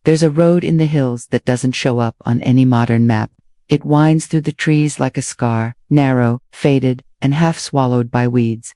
There's a road in the hills that doesn't show up on any modern map. It winds through the trees like a scar, narrow, faded, and half swallowed by weeds.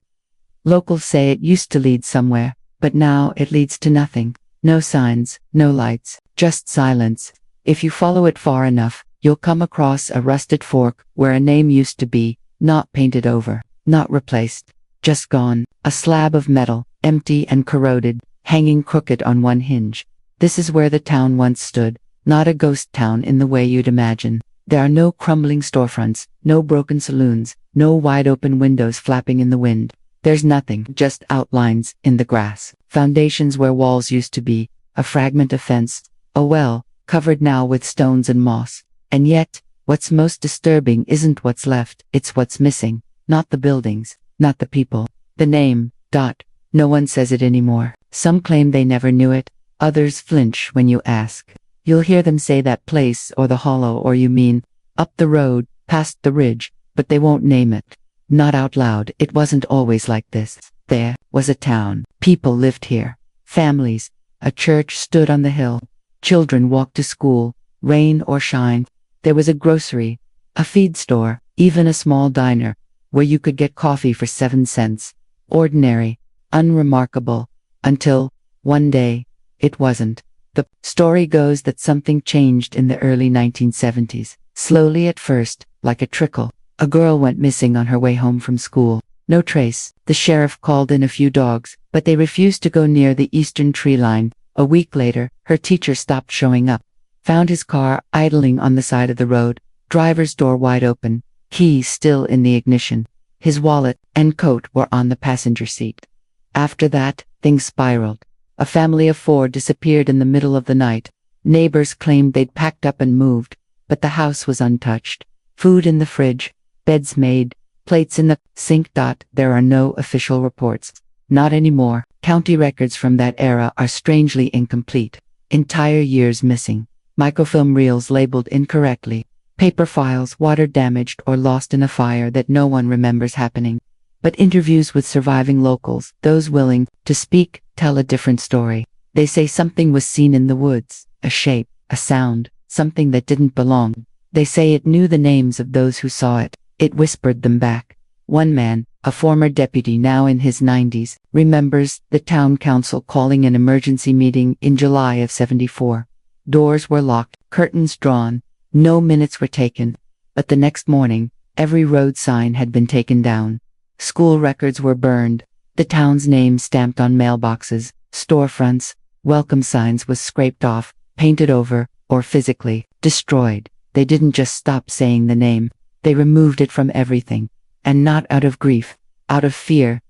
Locals say it used to lead somewhere, but now it leads to nothing. No signs, no lights, just silence. If you follow it far enough, you'll come across a rusted fork where a name used to be, not painted over, not replaced, just gone, a slab of metal, empty and corroded, hanging crooked on one hinge. This is where the town once stood, not a ghost town in the way you'd imagine. There are no crumbling storefronts, no broken saloons, no wide-open windows flapping in the wind. There's nothing, just outlines in the grass, foundations where walls used to be, a fragment of fence, a well, covered now with stones and moss. And yet, what's most disturbing isn't what's left, it's what's missing. Not the buildings, not the people. The name, Dot. No one says it anymore. Some claim they never knew it, others flinch when you ask. You'll hear them say that place or the hollow or you mean, up the road, past the ridge, but they won't name it. Not out loud. It wasn't always like this. There was a town. People lived here. Families. A church stood on the hill. Children walked to school, rain or shine. There was a grocery, a feed store, even a small diner, where you could get coffee for 7 cents. Ordinary, unremarkable, until, one day, it wasn't. The story goes that something changed in the early 1970s. Slowly at first, like a trickle. A girl went missing on her way home from school. No trace. The sheriff called in a few dogs, but they refused to go near the eastern tree line. A week later, her teacher stopped showing up. Found his car idling on the side of the road, driver's door wide open, keys still in the ignition. His wallet and coat were on the passenger seat. After that, things spiraled. A family of 4 disappeared in the middle of the night. Neighbors claimed they'd packed up and moved, but the house was untouched. Food in the fridge, beds made, plates in the sink. There are no official reports. Not anymore. County records from that era are strangely incomplete. Entire years missing. Microfilm reels labeled incorrectly. Paper files water damaged or lost in a fire that no one remembers happening. But interviews with surviving locals, those willing to speak, tell a different story. They say something was seen in the woods, a shape, a sound, something that didn't belong. They say it knew the names of those who saw it. It whispered them back. One man, a former deputy now in his 90s, remembers the town council calling an emergency meeting in July of '74. Doors were locked, curtains drawn, no minutes were taken. But the next morning, every road sign had been taken down. School records were burned, the town's name stamped on mailboxes, storefronts, welcome signs was scraped off, painted over, or physically destroyed. They didn't just stop saying the name, they removed it from everything. And not out of grief, out of fear,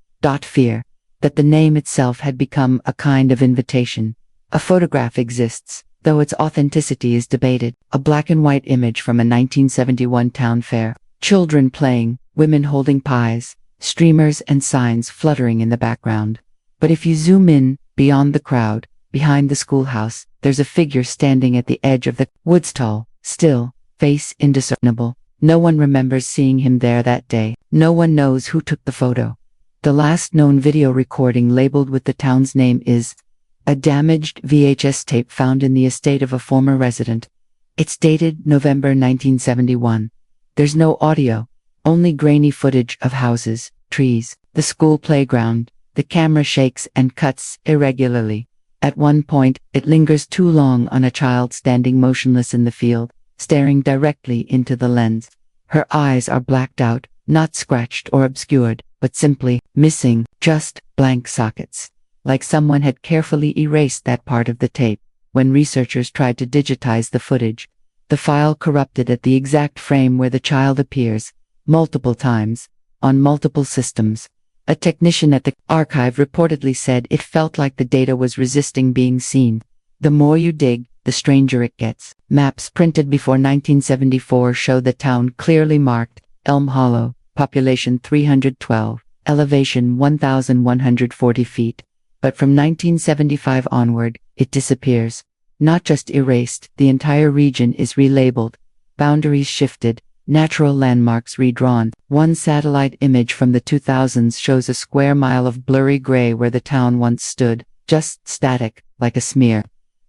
fear, that the name itself had become a kind of invitation. A photograph exists, though its authenticity is debated, a black and white image from a 1971 town fair. Children playing, women holding pies, streamers and signs fluttering in the background. But if you zoom in, beyond the crowd, behind the schoolhouse, there's a figure standing at the edge of the woods, tall, still, face indiscernible. No one remembers seeing him there that day. No one knows who took the photo. The last known video recording labeled with the town's name is a damaged VHS tape found in the estate of a former resident. It's dated November 1971. There's no audio, only grainy footage of houses, trees, the school playground. The camera shakes and cuts irregularly. At one point, it lingers too long on a child standing motionless in the field, staring directly into the lens. Her eyes are blacked out, not scratched or obscured, but simply missing, just blank sockets. Like someone had carefully erased that part of the tape. When researchers tried to digitize the footage, the file corrupted at the exact frame where the child appears, multiple times, on multiple systems. A technician at the archive reportedly said it felt like the data was resisting being seen. The more you dig, the stranger it gets. Maps printed before 1974 show the town clearly marked, Elm Hollow, population 312, elevation 1,140 feet. But from 1975 onward, it disappears. Not just erased, the entire region is relabeled, boundaries shifted, natural landmarks redrawn. One satellite image from the 2000s shows a square mile of blurry gray where the town once stood, just static, like a smear.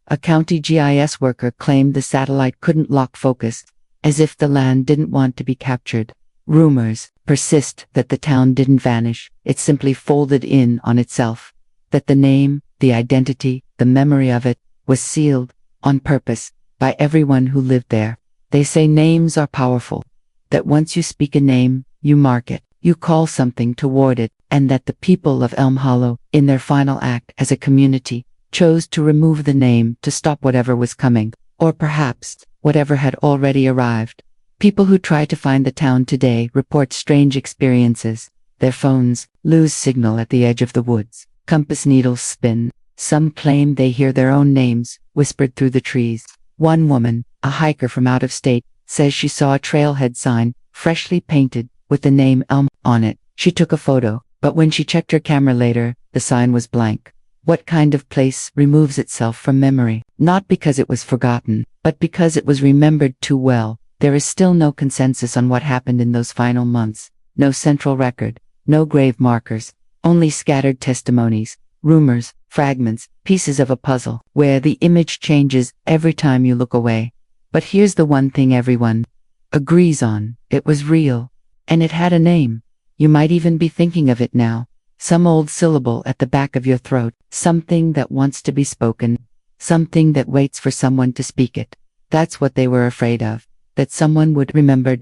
A county GIS worker claimed the satellite couldn't lock focus, as if the land didn't want to be captured. Rumors persist that the town didn't vanish, it simply folded in on itself. That the name, the identity, the memory of it, was sealed, on purpose, by everyone who lived there. They say names are powerful. That once you speak a name, you mark it, you call something toward it, and that the people of Elm Hollow, in their final act as a community, chose to remove the name to stop whatever was coming, or perhaps, whatever had already arrived. People who try to find the town today report strange experiences. Their phones lose signal at the edge of the woods. Compass needles spin. Some claim they hear their own names whispered through the trees. One woman, a hiker from out of state, says she saw a trailhead sign, freshly painted, with the name Elm on it. She took a photo, but when she checked her camera later, the sign was blank. What kind of place removes itself from memory? Not because it was forgotten, but because it was remembered too well. There is still no consensus on what happened in those final months. No central record, no grave markers, only scattered testimonies, rumors, fragments, pieces of a puzzle, where the image changes every time you look away. But here's the one thing everyone agrees on: it was real, and it had a name. You might even be thinking of it now. Some old syllable at the back of your throat, something that wants to be spoken, something that waits for someone to speak it. That's what they were afraid of, that someone would remember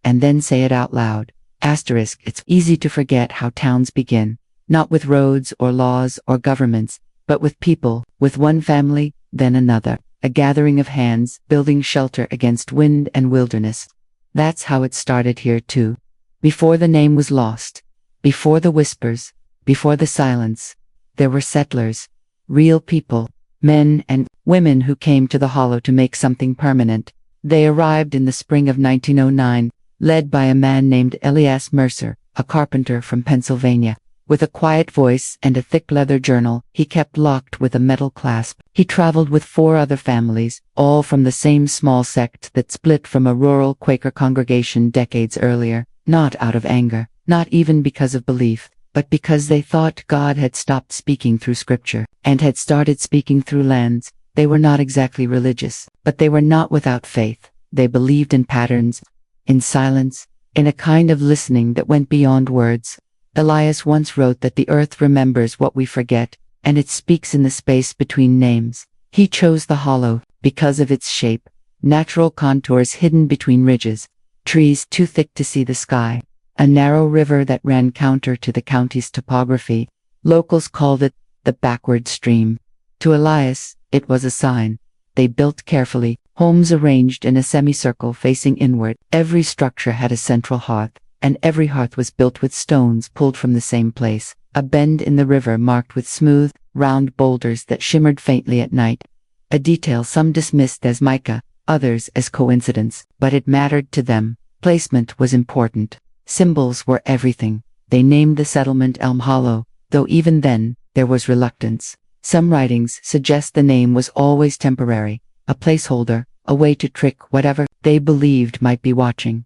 and then say it out loud. Asterisk, it's easy to forget how towns begin, not with roads or laws or governments, but with people, with one family, then another, a gathering of hands, building shelter against wind and wilderness. That's how it started here too. Before the name was lost, before the whispers, before the silence, there were settlers, real people, men and women who came to the hollow to make something permanent. They arrived in the spring of 1909, led by a man named Elias Mercer, a carpenter from Pennsylvania. With a quiet voice and a thick leather journal he kept locked with a metal clasp, he traveled with 4 other families, all from the same small sect that split from a rural Quaker congregation decades earlier, not out of anger, not even because of belief, but because they thought God had stopped speaking through scripture, and had started speaking through lands. They were not exactly religious, but they were not without faith. They believed in patterns, in silence, in a kind of listening that went beyond words. Elias once wrote that the earth remembers what we forget, and it speaks in the space between names. He chose the hollow because of its shape, natural contours hidden between ridges, trees too thick to see the sky, a narrow river that ran counter to the county's topography. Locals called it the backward stream. To Elias, it was a sign. They built carefully, homes arranged in a semicircle facing inward. Every structure had a central hearth, and every hearth was built with stones pulled from the same place, a bend in the river marked with smooth, round boulders that shimmered faintly at night. A detail some dismissed as mica, others as coincidence, but it mattered to them. Placement was important. Symbols were everything. They named the settlement Elm Hollow, though even then, there was reluctance. Some writings suggest the name was always temporary, a placeholder, a way to trick whatever they believed might be watching.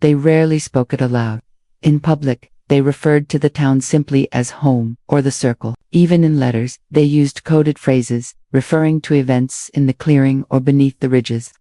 They rarely spoke it aloud. In public, they referred to the town simply as home or the circle. Even in letters, they used coded phrases, referring to events in the clearing or beneath the ridges.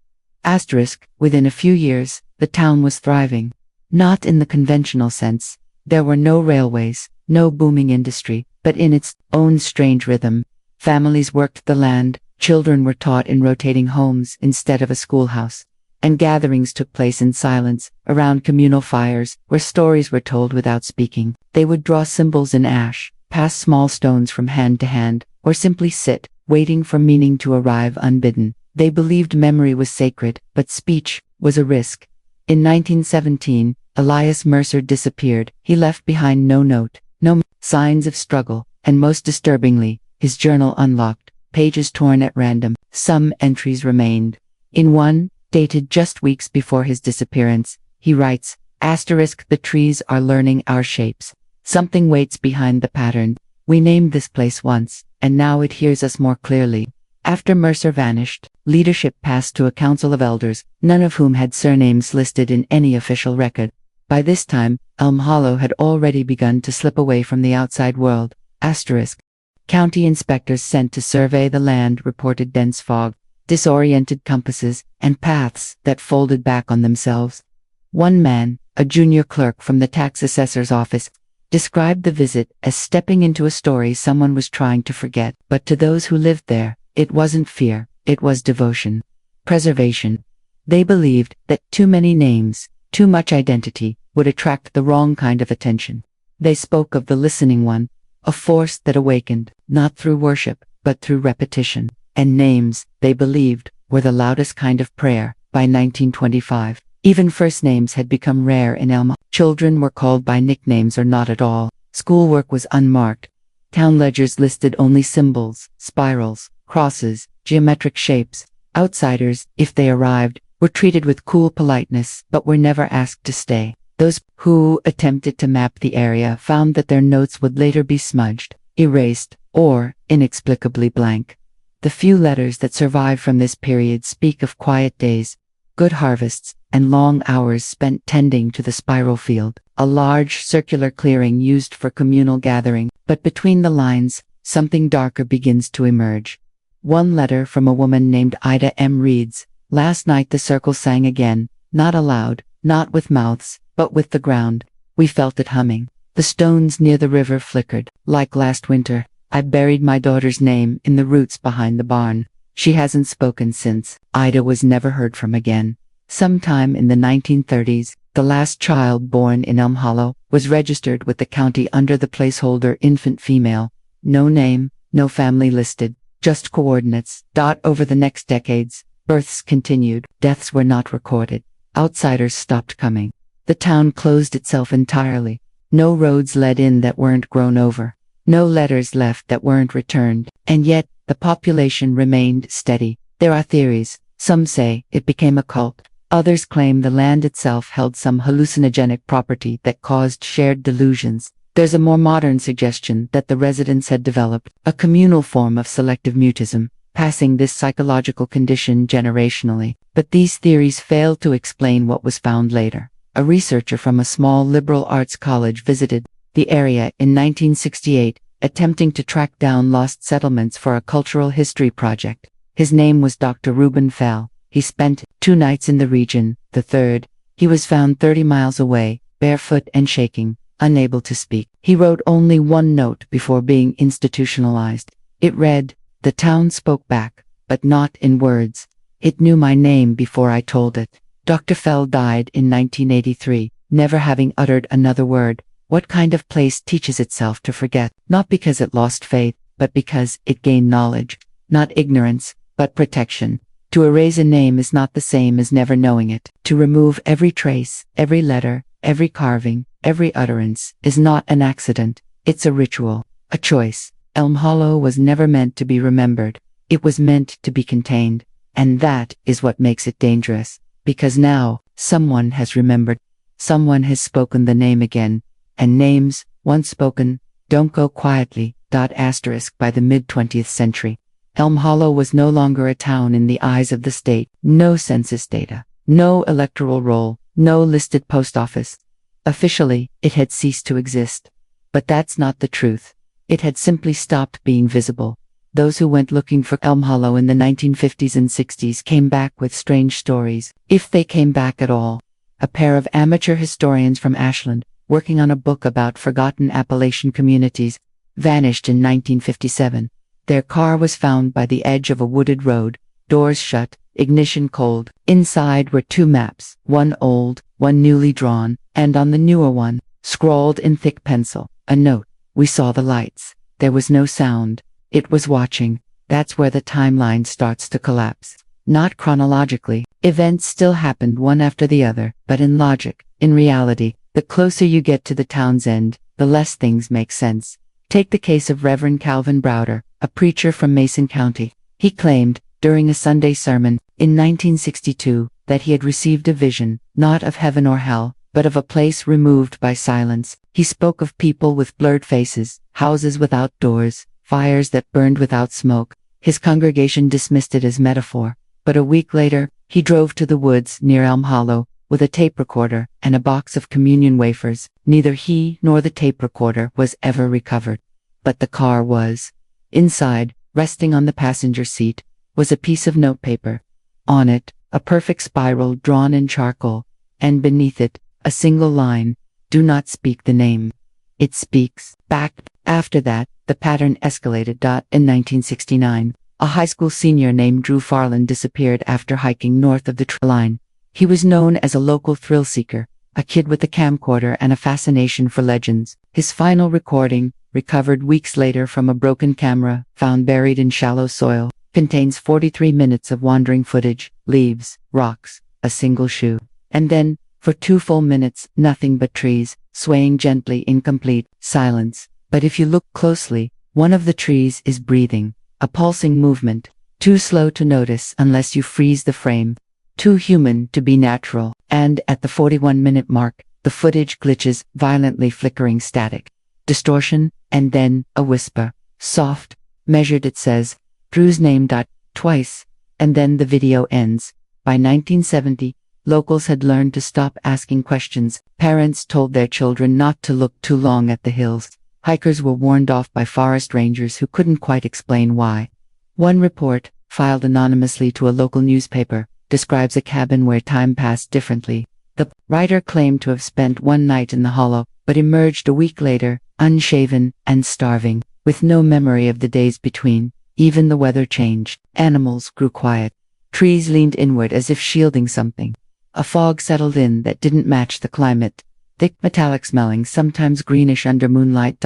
Asterisk, within a few years, the town was thriving. Not in the conventional sense. There were no railways, no booming industry, but in its own strange rhythm. Families worked the land, children were taught in rotating homes instead of a schoolhouse, and gatherings took place in silence, around communal fires, where stories were told without speaking. They would draw symbols in ash, pass small stones from hand to hand, or simply sit, waiting for meaning to arrive unbidden. They believed memory was sacred, but speech was a risk. In 1917, Elias Mercer disappeared. He left behind no note, no signs of struggle, and most disturbingly, his journal unlocked, pages torn at random. Some entries remained. In one, dated just weeks before his disappearance, he writes, asterisk, the trees are learning our shapes. Something waits behind the pattern. We named this place once, and now it hears us more clearly. After Mercer vanished, leadership passed to a council of elders, none of whom had surnames listed in any official record. By this time, Elm Hollow had already begun to slip away from the outside world. Asterisk. County inspectors sent to survey the land reported dense fog, disoriented compasses, and paths that folded back on themselves. One man, a junior clerk from the tax assessor's office, described the visit as stepping into a story someone was trying to forget. But to those who lived there, it wasn't fear, it was devotion. Preservation. They believed that too many names, too much identity, would attract the wrong kind of attention. They spoke of the listening one, a force that awakened, not through worship, but through repetition. And names, they believed, were the loudest kind of prayer. By 1925, even first names had become rare in Elm. Children were called by nicknames or not at all. Schoolwork was unmarked. Town ledgers listed only symbols, spirals, crosses, geometric shapes. Outsiders, if they arrived, were treated with cool politeness, but were never asked to stay. Those who attempted to map the area found that their notes would later be smudged, erased, or inexplicably blank. The few letters that survive from this period speak of quiet days, good harvests, and long hours spent tending to the spiral field, a large circular clearing used for communal gathering. But between the lines, something darker begins to emerge. One letter from a woman named Ida M. reads, "Last night the circle sang again, not aloud, not with mouths, but with the ground. We felt it humming. The stones near the river flickered. Like last winter, I buried my daughter's name in the roots behind the barn. She hasn't spoken since." Ida was never heard from again. Sometime in the 1930s, the last child born in Elm Hollow was registered with the county under the placeholder infant female. No name, no family listed, just coordinates. Over the next decades, births continued, deaths were not recorded. Outsiders stopped coming. The town closed itself entirely. No roads led in that weren't grown over. No letters left that weren't returned. And yet, the population remained steady. There are theories. Some say it became a cult. Others claim the land itself held some hallucinogenic property that caused shared delusions. There's a more modern suggestion that the residents had developed a communal form of selective mutism, passing this psychological condition generationally. But these theories fail to explain what was found later. A researcher from a small liberal arts college visited the area in 1968, attempting to track down lost settlements for a cultural history project. His name was Dr. Reuben Fell. He spent 2 nights in the region. The third, he was found 30 miles away, barefoot and shaking, unable to speak. He wrote only one note before being institutionalized. It read, "The town spoke back, but not in words. It knew my name before I told it." Dr. Fell died in 1983, never having uttered another word. What kind of place teaches itself to forget, not because it lost faith, but because it gained knowledge? Not ignorance, but protection. To erase a name is not the same as never knowing it. To remove every trace, every letter, every carving, every utterance, is not an accident. It's a ritual, a choice. Elm Hollow was never meant to be remembered. It was meant to be contained. And that is what makes it dangerous. Because now, someone has remembered. Someone has spoken the name again. And names, once spoken, don't go quietly. By the mid-20th century, Elm Hollow was no longer a town in the eyes of the state. No census data, no electoral roll, no listed post office. Officially, it had ceased to exist. But that's not the truth. It had simply stopped being visible. Those who went looking for Elm Hollow in the 1950s and 60s came back with strange stories, if they came back at all. A pair of amateur historians from Ashland, working on a book about forgotten Appalachian communities, vanished in 1957. Their car was found by the edge of a wooded road, doors shut, ignition cold. Inside were 2 maps, one old, one newly drawn, and on the newer one, scrawled in thick pencil, a note. "We saw the lights. There was no sound. It was watching." That's where the timeline starts to collapse. Not chronologically. Events still happened one after the other, but in logic, in reality, the closer you get to the town's end, the less things make sense. Take the case of Reverend Calvin Browder, a preacher from Mason County. He claimed, during a Sunday sermon, in 1962, that he had received a vision, not of heaven or hell, but of a place removed by silence. He spoke of people with blurred faces, houses without doors, fires that burned without smoke. His congregation dismissed it as metaphor. But a week later, he drove to the woods near Elm Hollow, with a tape recorder and a box of communion wafers. Neither he nor the tape recorder was ever recovered. But the car was. Inside, resting on the passenger seat, was a piece of notepaper. On it, a perfect spiral drawn in charcoal, and beneath it, a single line, "Do not speak the name. It speaks back." After that, the pattern escalated. In 1969, a high school senior named Drew Farland disappeared after hiking north of the tree line. He was known as a local thrill seeker, a kid with a camcorder and a fascination for legends. His final recording, recovered weeks later from a broken camera, found buried in shallow soil, contains 43 minutes of wandering footage, leaves, rocks, a single shoe. And then, for 2 full minutes, nothing but trees, swaying gently in complete silence. But if you look closely, one of the trees is breathing, a pulsing movement, too slow to notice unless you freeze the frame, too human to be natural. And at the 41-minute mark, the footage glitches, violently flickering static, distortion, and then a whisper, soft, measured. It says, Drew's name. Twice, and then the video ends. By 1970, locals had learned to stop asking questions. Parents told their children not to look too long at the hills. Hikers were warned off by forest rangers who couldn't quite explain why. One report, filed anonymously to a local newspaper, describes a cabin where time passed differently. The writer claimed to have spent one night in the hollow, but emerged a week later, unshaven and starving, with no memory of the days between. Even the weather changed. Animals grew quiet. Trees leaned inward as if shielding something. A fog settled in that didn't match the climate. Thick metallic smelling, sometimes greenish under moonlight.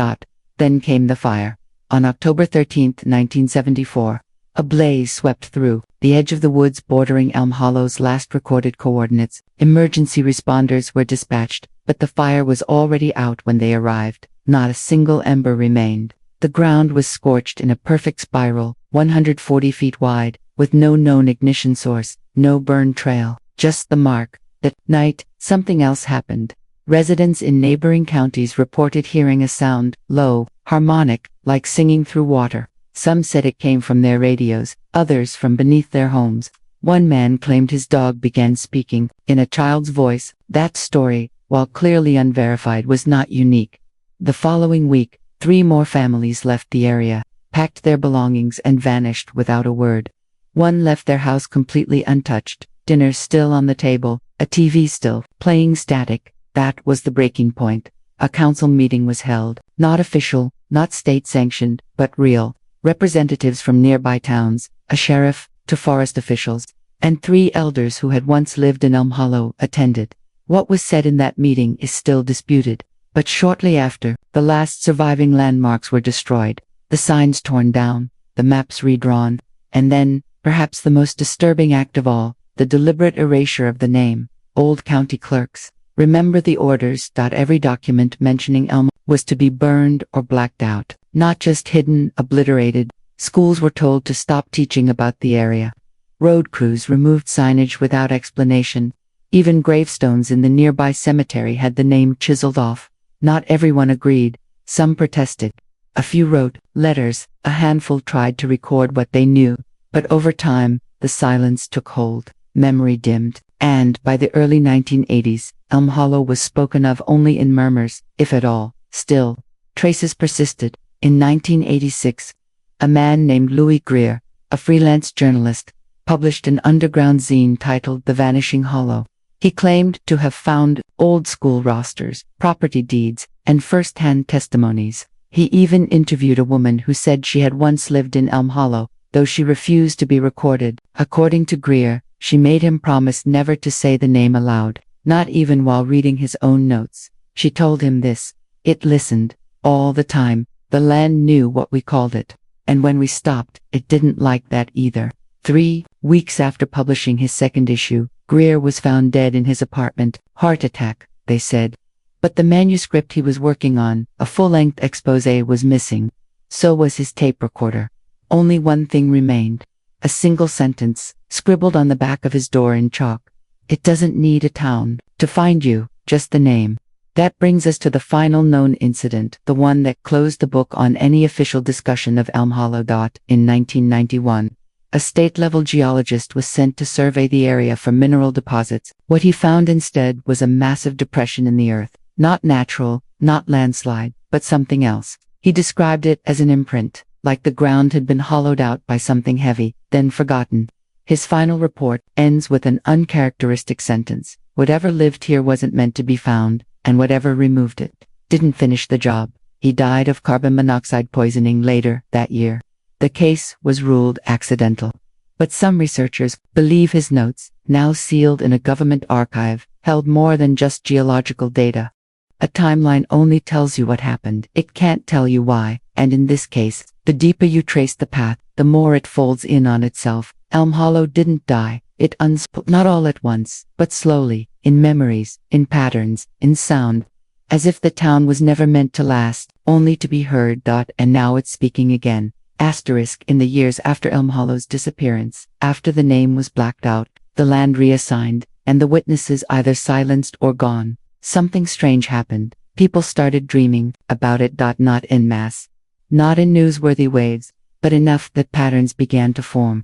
Then came the fire. On October 13, 1974, a blaze swept through the edge of the woods bordering Elm Hollow's last recorded coordinates. Emergency responders were dispatched, but the fire was already out when they arrived. Not a single ember remained. The ground was scorched in a perfect spiral, 140 feet wide, with no known ignition source, no burn trail, just the mark. That night, something else happened. Residents in neighboring counties reported hearing a sound, low, harmonic, like singing through water. Some said it came from their radios, others from beneath their homes. One man claimed his dog began speaking, in a child's voice. That story, while clearly unverified, was not unique. The following week, 3 more families left the area, packed their belongings and vanished without a word. One left their house completely untouched, dinner still on the table, a TV still playing static. That was the breaking point. A council meeting was held, not official, not state-sanctioned, but real. Representatives from nearby towns, a sheriff, to forest officials, and 3 elders who had once lived in Elm Hollow attended. What was said in that meeting is still disputed. But shortly after, the last surviving landmarks were destroyed, the signs torn down, the maps redrawn, and then, perhaps the most disturbing act of all, the deliberate erasure of the name. Old county clerks, remember the orders. Every document mentioning Elm was to be burned or blacked out, not just hidden, obliterated. Schools were told to stop teaching about the area. Road crews removed signage without explanation. Even gravestones in the nearby cemetery had the name chiseled off. Not everyone agreed. Some protested. A few wrote letters. A handful tried to record what they knew. But over time, the silence took hold. Memory dimmed. And by the early 1980s, Elm Hollow was spoken of only in murmurs, if at all. Still, traces persisted. In 1986, a man named Louis Greer, a freelance journalist, published an underground zine titled The Vanishing Hollow. He claimed to have found old-school rosters, property deeds, and first-hand testimonies. He even interviewed a woman who said she had once lived in Elm Hollow, though she refused to be recorded. According to Greer, she made him promise never to say the name aloud, not even while reading his own notes. She told him this: it listened, all the time. The land knew what we called it. And when we stopped, it didn't like that either. 3 weeks after publishing his second issue, Greer was found dead in his apartment. Heart attack, they said. But the manuscript he was working on, a full-length exposé, was missing. So was his tape recorder. Only one thing remained. A single sentence, scribbled on the back of his door in chalk. It doesn't need a town to find you, just the name. That brings us to the final known incident, the one that closed the book on any official discussion of Elm Hollow. In 1991, a state-level geologist was sent to survey the area for mineral deposits. What he found instead was a massive depression in the earth. Not natural, not landslide, but something else. He described it as an imprint, like the ground had been hollowed out by something heavy, then forgotten. His final report ends with an uncharacteristic sentence: "Whatever lived here wasn't meant to be found, and whatever removed it didn't finish the job." He died of carbon monoxide poisoning later that year. The case was ruled accidental. But some researchers believe his notes, now sealed in a government archive, held more than just geological data. A timeline only tells you what happened. It can't tell you why, and in this case, the deeper you trace the path, the more it folds in on itself. Elm Hollow didn't die. It unsplit, not all at once, but slowly, in memories, in patterns, in sound, as if the town was never meant to last, only to be heard. And now it's speaking again. Asterisk. In the years after Elm Hollow's disappearance, after the name was blacked out, the land reassigned, and the witnesses either silenced or gone, something strange happened. People started dreaming about it. Not en masse, not in newsworthy waves, but enough that patterns began to form.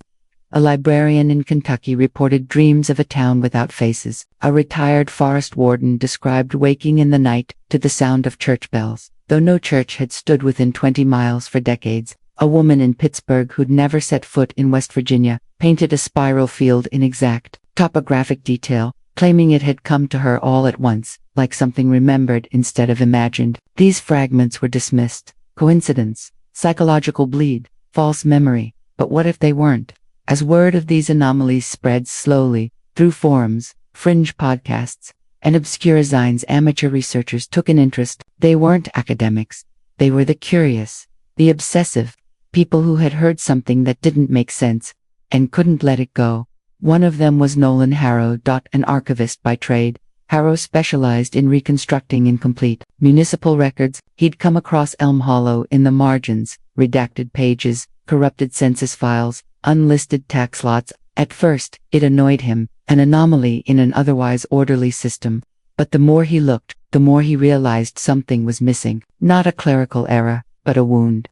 A librarian in Kentucky reported dreams of a town without faces. A retired forest warden described waking in the night to the sound of church bells, though no church had stood within 20 miles for decades. A woman in Pittsburgh who'd never set foot in West Virginia painted a spiral field in exact topographic detail, claiming it had come to her all at once, like something remembered instead of imagined. These fragments were dismissed. Coincidence, psychological bleed, false memory. But what if they weren't? As word of these anomalies spread slowly through forums, fringe podcasts, and obscure zines, amateur researchers took an interest. They weren't academics. They were the curious, the obsessive, people who had heard something that didn't make sense and couldn't let it go. One of them was Nolan Harrow. An archivist by trade, Harrow specialized in reconstructing incomplete municipal records. He'd come across Elm Hollow in the margins, redacted pages, corrupted census files, unlisted tax lots. At first, it annoyed him, an anomaly in an otherwise orderly system. But the more he looked, the more he realized something was missing. Not a clerical error, but a wound.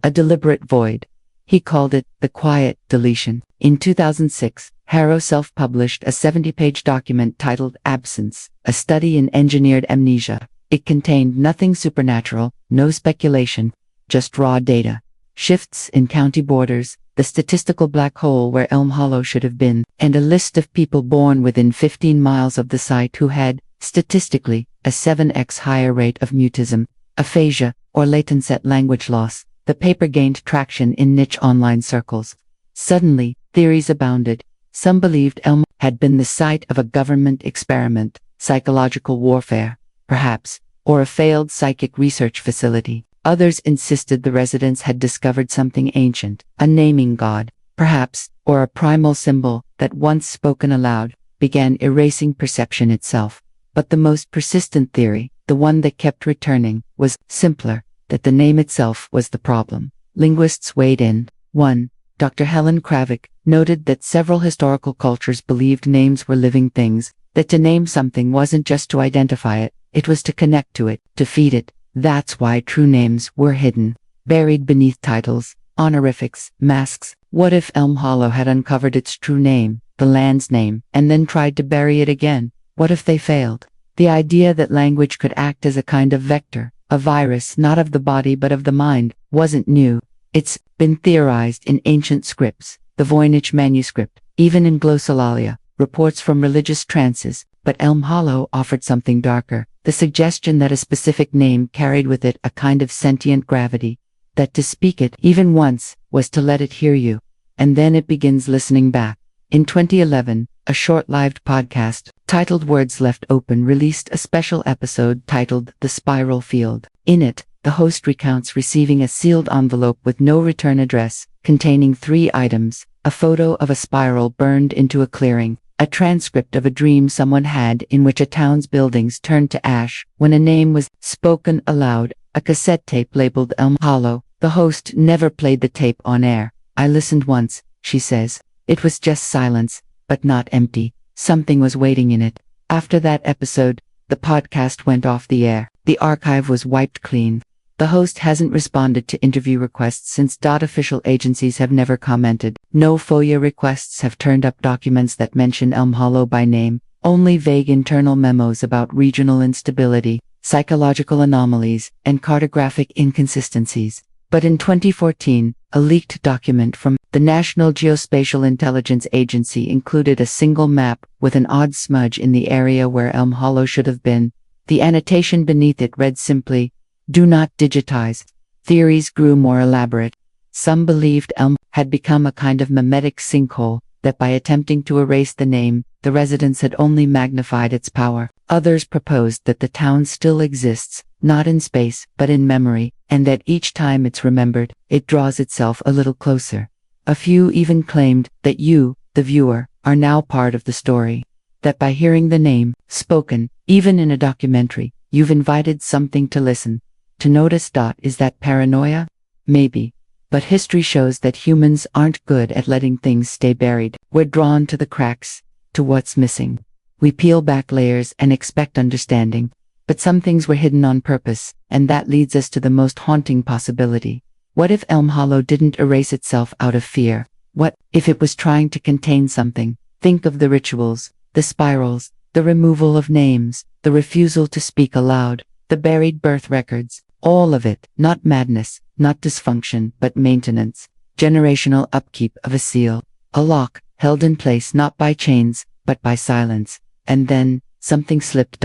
A deliberate void. He called it the quiet deletion. In 2006, Harrow self-published a 70-page document titled Absence, a study in engineered amnesia. It contained nothing supernatural, no speculation, just raw data. Shifts in county borders, the statistical black hole where Elm Hollow should have been, and a list of people born within 15 miles of the site who had, statistically, a 7x higher rate of mutism, aphasia, or latent set language loss. The paper gained traction in niche online circles. Suddenly, theories abounded. Some believed Elm had been the site of a government experiment, psychological warfare, perhaps, or a failed psychic research facility. Others insisted the residents had discovered something ancient, a naming god, perhaps, or a primal symbol that, once spoken aloud, began erasing perception itself. But the most persistent theory, the one that kept returning, was simpler, that the name itself was the problem. Linguists weighed in. 1. Dr. Helen Kravick noted that several historical cultures believed names were living things, that to name something wasn't just to identify it, it was to connect to it, to feed it. That's why true names were hidden, buried beneath titles, honorifics, masks. What if Elm Hollow had uncovered its true name, the land's name, and then tried to bury it again? What if they failed? The idea that language could act as a kind of vector, a virus not of the body but of the mind, wasn't new. It's been theorized in ancient scripts, the Voynich manuscript, even in glossolalia, reports from religious trances. But Elm Hollow offered something darker, the suggestion that a specific name carried with it a kind of sentient gravity, that to speak it even once was to let it hear you, and then it begins listening back. In 2011, a short-lived podcast titled Words Left Open released a special episode titled The Spiral Field. In it, the host recounts receiving a sealed envelope with no return address, containing 3 items: a photo of a spiral burned into a clearing, a transcript of a dream someone had in which a town's buildings turned to ash when a name was spoken aloud, a cassette tape labeled Elm Hollow. The host never played the tape on air. "I listened once," she says. "It was just silence, but not empty. Something was waiting in it." After that episode, the podcast went off the air. The archive was wiped clean. The host hasn't responded to interview requests since. Official agencies have never commented. No FOIA requests have turned up documents that mention Elm Hollow by name, only vague internal memos about regional instability, psychological anomalies, and cartographic inconsistencies. But in 2014, a leaked document from the National Geospatial Intelligence Agency included a single map with an odd smudge in the area where Elm Hollow should have been. The annotation beneath it read simply, "Do not digitize." Theories grew more elaborate. Some believed Elm had become a kind of mimetic sinkhole, that by attempting to erase the name, the residents had only magnified its power. Others proposed that the town still exists, not in space, but in memory, and that each time it's remembered, it draws itself a little closer. A few even claimed that you, the viewer, are now part of the story. That by hearing the name, spoken, even in a documentary, you've invited something to listen, to notice. Is that paranoia? Maybe. But history shows that humans aren't good at letting things stay buried. We're drawn to the cracks, to what's missing. We peel back layers and expect understanding. But some things were hidden on purpose, and that leads us to the most haunting possibility. What if Elm Hollow didn't erase itself out of fear? What if it was trying to contain something? Think of the rituals, the spirals, the removal of names, the refusal to speak aloud, the buried birth records. All of it, not madness, not dysfunction, but maintenance. Generational upkeep of a seal. A lock, held in place not by chains, but by silence. And then, something slipped.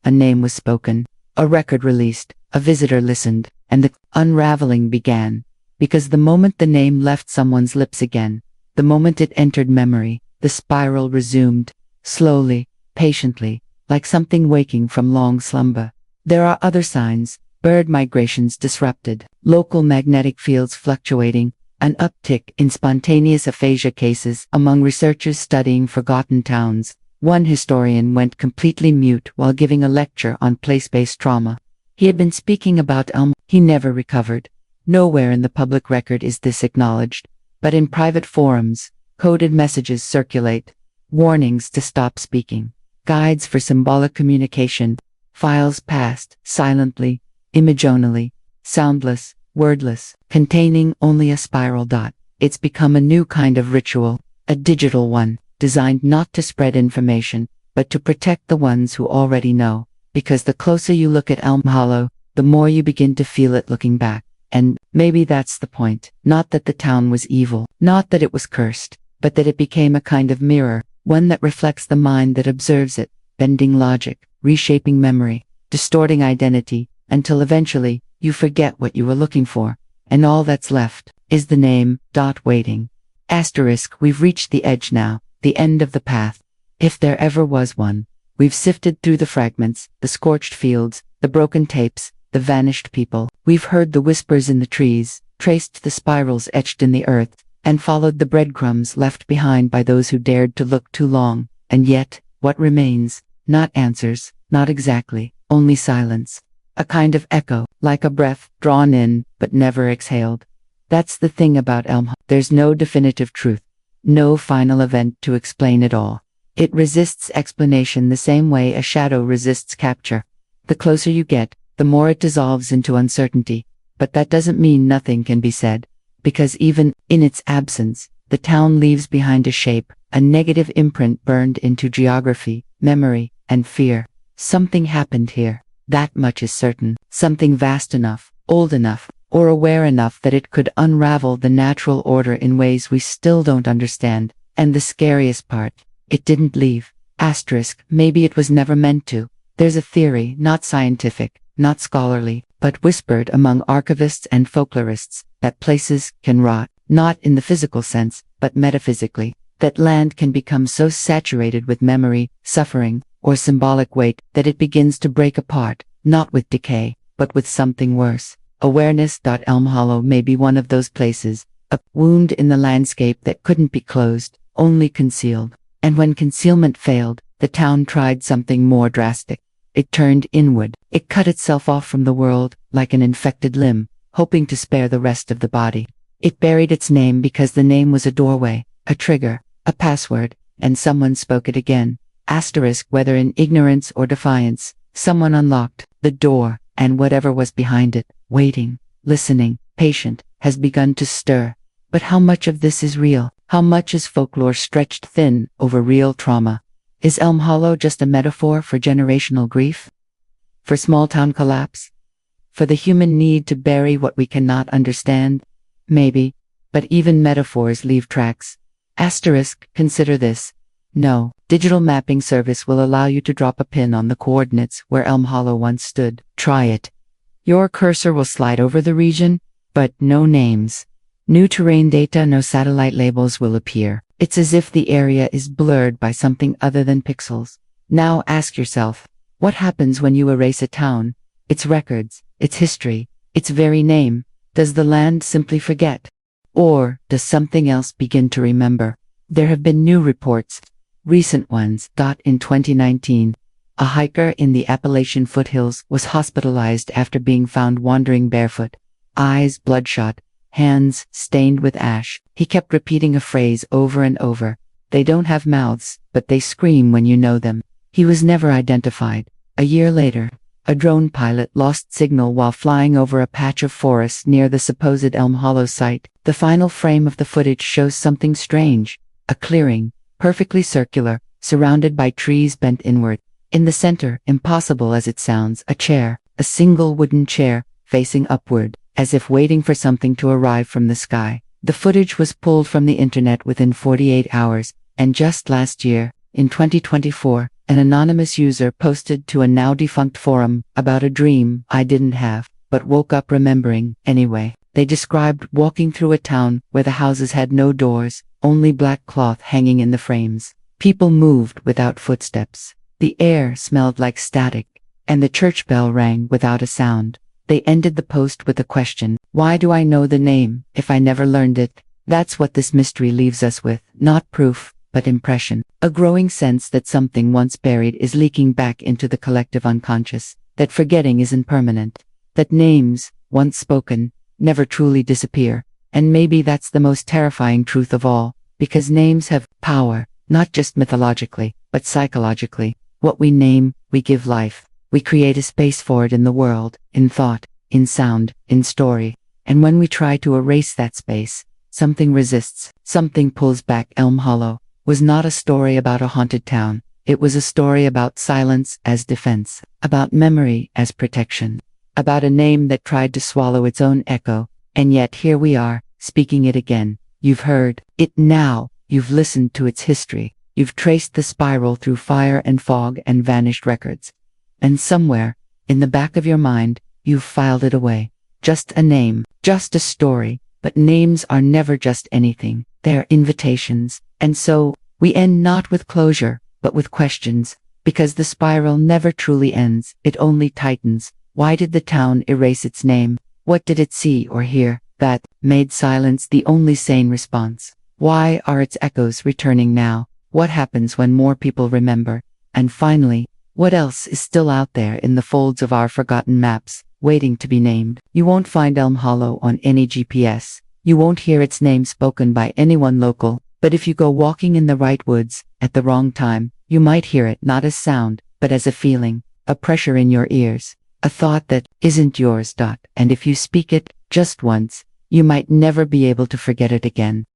A name was spoken. A record released. A visitor listened. And the unraveling began. Because the moment the name left someone's lips again, the moment it entered memory, the spiral resumed. Slowly, patiently, like something waking from long slumber. There are other signs. Bird migrations disrupted, local magnetic fields fluctuating, an uptick in spontaneous aphasia cases among researchers studying forgotten towns. One historian went completely mute while giving a lecture on place-based trauma. He had been speaking about Elm. He never recovered. Nowhere in the public record is this acknowledged, but in private forums, coded messages circulate, warnings to stop speaking, guides for symbolic communication, files passed silently, imaginally, soundless, wordless, containing only a spiral. It's become a new kind of ritual, a digital one, designed not to spread information, but to protect the ones who already know. Because the closer you look at Elm Hollow, the more you begin to feel it looking back. And maybe that's the point. Not that the town was evil, not that it was cursed, but that it became a kind of mirror, one that reflects the mind that observes it, bending logic, reshaping memory, distorting identity, until eventually, you forget what you were looking for, and all that's left is the name. Waiting. Asterisk. We've reached the edge now, the end of the path. If there ever was one. We've sifted through the fragments, the scorched fields, the broken tapes, the vanished people. We've heard the whispers in the trees, traced the spirals etched in the earth, and followed the breadcrumbs left behind by those who dared to look too long. And yet, what remains? Not answers, not exactly, only silence. A kind of echo, like a breath, drawn in, but never exhaled. That's the thing about Elm. There's no definitive truth, no final event to explain it all. It resists explanation the same way a shadow resists capture. The closer you get, the more it dissolves into uncertainty. But that doesn't mean nothing can be said. Because even in its absence, the town leaves behind a shape, a negative imprint burned into geography, memory, and fear. Something happened here. That much is certain. Something vast enough, old enough, or aware enough that it could unravel the natural order in ways we still don't understand. And the scariest part, it didn't leave. Asterisk. Maybe it was never meant to. There's a theory, not scientific, not scholarly, but whispered among archivists and folklorists, that places can rot, not in the physical sense, but metaphysically. That land can become so saturated with memory, suffering, or symbolic weight, that it begins to break apart, not with decay, but with something worse. Awareness. Elm Hollow may be one of those places, a wound in the landscape that couldn't be closed, only concealed. And when concealment failed, the town tried something more drastic. It turned inward. It cut itself off from the world, like an infected limb, hoping to spare the rest of the body. It buried its name because the name was a doorway, a trigger, a password, and someone spoke it again. Asterisk. Whether in ignorance or defiance, someone unlocked the door, and whatever was behind it, waiting, listening, patient, has begun to stir. But how much of this is real? How much is folklore stretched thin over real trauma? Is Elm Hollow just a metaphor for generational grief? For small-town collapse? For the human need to bury what we cannot understand? Maybe. But even metaphors leave tracks. Asterisk, consider this. No, digital mapping service will allow you to drop a pin on the coordinates where Elm Hollow once stood. Try it. Your cursor will slide over the region, but no names. New terrain data, no satellite labels will appear. It's as if the area is blurred by something other than pixels. Now ask yourself, what happens when you erase a town? Its records, its history, its very name. Does the land simply forget? Or does something else begin to remember? There have been new reports, recent ones. In 2019, a hiker in the Appalachian foothills was hospitalized after being found wandering barefoot, eyes bloodshot, hands stained with ash. He kept repeating a phrase over and over. They don't have mouths, but they scream when you know them. He was never identified. A year later, a drone pilot lost signal while flying over a patch of forest near the supposed Elm Hollow site. The final frame of the footage shows something strange. A clearing, perfectly circular, surrounded by trees bent inward. In the center, impossible as it sounds, a chair, a single wooden chair, facing upward, as if waiting for something to arrive from the sky. The footage was pulled from the internet within 48 hours, and just last year, in 2024, an anonymous user posted to a now-defunct forum about a dream I didn't have, but woke up remembering anyway. They described walking through a town where the houses had no doors, only black cloth hanging in the frames. People moved without footsteps. The air smelled like static, and the church bell rang without a sound. They ended the post with a question: why do I know the name if I never learned it? That's what this mystery leaves us with, not proof, but impression. A growing sense that something once buried is leaking back into the collective unconscious, that forgetting isn't permanent, that names, once spoken, never truly disappear. And maybe that's the most terrifying truth of all, because names have power, not just mythologically, but psychologically. What we name, we give life. We create a space for it in the world, in thought, in sound, in story. And when we try to erase that space, something resists, something pulls back. Elm Hollow was not a story about a haunted town. It was a story about silence as defense, about memory as protection, about a name that tried to swallow its own echo. And yet here we are, speaking it again. You've heard it now. You've listened to its history. You've traced the spiral through fire and fog and vanished records. And somewhere, in the back of your mind, you've filed it away. Just a name, just a story. But names are never just anything. They're invitations. And so, we end not with closure, but with questions. Because the spiral never truly ends, it only tightens. Why did the town erase its name? What did it see or hear that made silence the only sane response? Why are its echoes returning now? What happens when more people remember? And finally, what else is still out there in the folds of our forgotten maps, waiting to be named? You won't find Elm Hollow on any GPS. You won't hear its name spoken by anyone local. But if you go walking in the right woods, at the wrong time, you might hear it not as sound, but as a feeling, a pressure in your ears, a thought that isn't yours. And if you speak it, just once, you might never be able to forget it again.